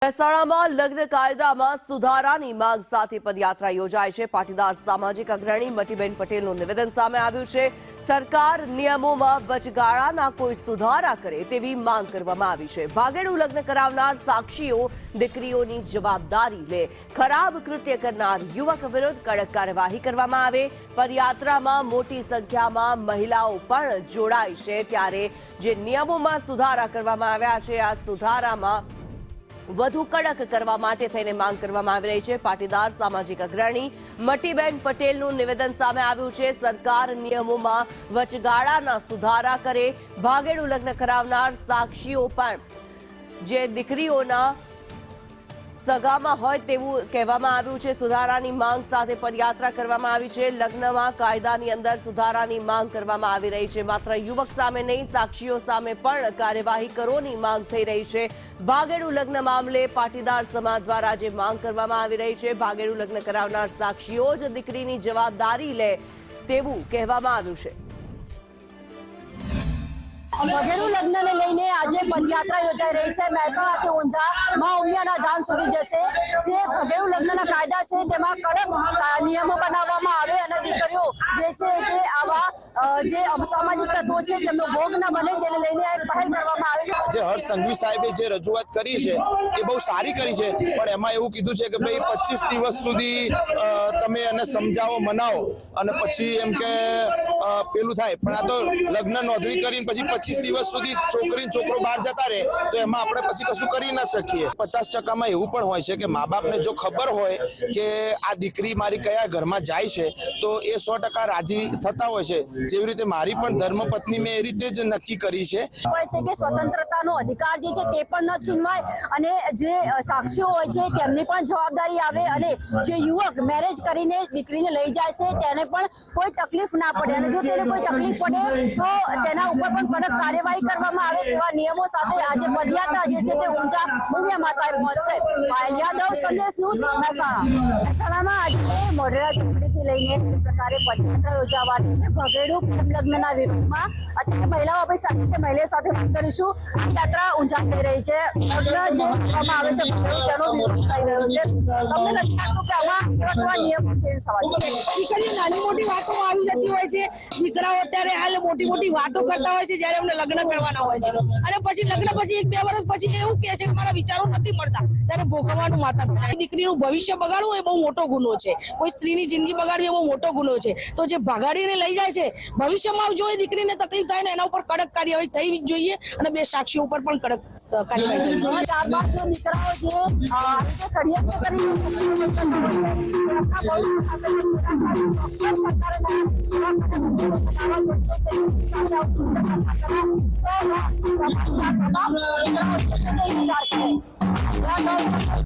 મહેસાણામાં લગ્ન કાયદામાં સુધારાની માંગ સાથે પદયાત્રા યોજાઈ છે। પાટીદાર સામાજિક અગ્રણી મટીબેન પટેલનું નિવેદન સામે આવ્યું છે। સરકાર નિયમોમાં વચગાળાના કોઈ સુધારા કરે તેવી માંગ કરવામાં આવી છે। ભાગેડું લગ્ન કરાવનાર સાક્ષીઓ દીકરીઓની જવાબદારી લે, ખરાબ કૃત્ય કરનાર યુવક વિરુદ્ધ કડક કાર્યવાહી કરવામાં આવે। પદયાત્રામાં મોટી સંખ્યામાં મહિલાઓ પણ જોડાઈ છે, ત્યારે જે નિયમોમાં સુધારા કરવામાં આવ્યા છે આ સુધારામાં વધુ કડક કરવા માટે થઈને માંગ કરવામાં આવી રહી છે। પાટીદાર સામાજિક અગ્રણી મટીબેન પટેલનું નિવેદન સામે આવ્યું છે। સરકાર નિયમોમાં વચગાળાના સુધારા કરે, ભાગેડું લગ્ન કરાવનાર સાક્ષીઓ પણ જે દીકરીઓના સગામાં હોય તેવું કહેવામાં આવ્યું છે। સુધારાની માંગ સાથે પદયાત્રા કરવામાં આવી છે। લગ્નમાં કાયદાની અંદર સુધારાની માંગ કરવામાં આવી રહી છે। માત્ર યુવક સામે નહીં, સાક્ષીઓ સામે પણ કાર્યવાહી કરોની માંગ થઈ રહી છે। ભાગેડું લગ્ન મામલે પાટીદાર સમાજ દ્વારા જે માંગ કરવામાં આવી રહી છે, ભાગેડું લગ્ન કરાવનાર સાક્ષીઓ જ દીકરીની જવાબદારી લે તેવું કહેવામાં આવ્યું છે। ભાગેડું લગ્નને લઈને આજે પદયાત્રા યોજાઈ રહી છે। મહેસાણાથી ઊંઝા માં ઉમિયાના ધામ સુધી જશે। જે ભાગેડું લગ્નના કાયદા છે તેમાં કડક નિયમો બનાવવામાં આવે અને દીકરીઓ જે છે કે આવા જે અસામાજિક તત્વો છે તેમનો ભોગ ન બને તેને લઈને એક પહેલ કરવામાં આવી છે। જે હર્ષ સંઘવી સાહેબે જે રજૂઆત કરી છે એ બહુ સારી કરી છે, પણ એમાં એવું કીધું છે કે ભાઈ 25 દિવસ સુધી તમે એને સમજાવો, મનાવો અને પછી એમ કે પેલું થાય। પણ આ તો લગ્ન નોંધણી કરીને પછી 25 દિવસ સુધી છોકરી છોકરો બહાર જતા રહે તો એમાં આપણે પછી કશું કરી ન શકીએ। 50% એવું પણ હોય છે કે મા બાપને જો ખબર હોય કે આ દીકરી મારી કયા ઘરમાં જાય છે તો એ 100% રાજી થતા હોય છે। જેવી રીતે મારી પણ ધર્મપત્ની મેં એ રીતે જ નક્કી કરી છે કે સ્વતંત્રતાનો અધિકાર જે છે તે પણ ન છીનવાય અને જે સાક્ષીઓ હોય છે તેમની પણ જવાબદારી આવે અને જે યુવક મેરેજ કરીને દીકરીને લઈ જાય છે તેને પણ કોઈ તકલીફ ના પડે અને જો તેને કોઈ તકલીફ પડે તો તેના ઉપર પણ કડક કાર્યવાહી કરવામાં આવે તેવા નિયમો સાથે આજે પદયાત્રા જે છે તે ઊંઝા ઉમિયા માતાએ પહોંચશે। પાયલ યાદવ, સંદેશ ન્યૂઝ, મહેસાણા। મહેસાણામાં આજે મોઢેરા ઝૂંપડીથી લઈને તે પ્રકારે પદયાત્રા યોજાવાની છે। ભાગેડું લગ્નના વિરોધમાં અત્યારે મહિલાઓ આપણી સાથે છે, મહિલાઓ સાથે વાત કરીશું। આ યાત્રા ઊંઝા થઈ રહી છે, લગ્ન જે કરવામાં આવે છે તેનો વિરોધ થઈ રહ્યો છે। તમને નથી લાગતું કે આમાં કેવા નિયમો ચેન્જ થવા જોઈએ? દીકરી નાની મોટી વાતો આવી જતી હોય છે। દીકરાઓ અત્યારે હાલ મોટી મોટી વાતો કરતા હોય છે જ્યારે એમને લગ્ન કરવાના હોય છે અને પછી લગ્ન પછી 1-2 વર્ષ પછી એવું કહે છે કે મારા વિચારો નથી મળતા, ત્યારે ભોગવવાનું માતા પિતા। દીકરીનું ભવિષ્ય બગાડવું એ બહુ મોટો ગુનો છે, કોઈ સ્ત્રીની જિંદગી બગાડવી એ બહુ મોટો ગુનો છે। તો જે ભગાડીને લઈ જાય છે ભવિષ્યમાં જો એ દીકરીને તકલીફ થાય ને એના ઉપર કડક કાર્યવાહી થવી જોઈએ અને બે સાક્ષીઓ ઉપર પણ કડક કાર્યવાહી થવી જોઈએ। ત્યારબાદ જો દીકરાઓ જે ષડયંત્ર કરી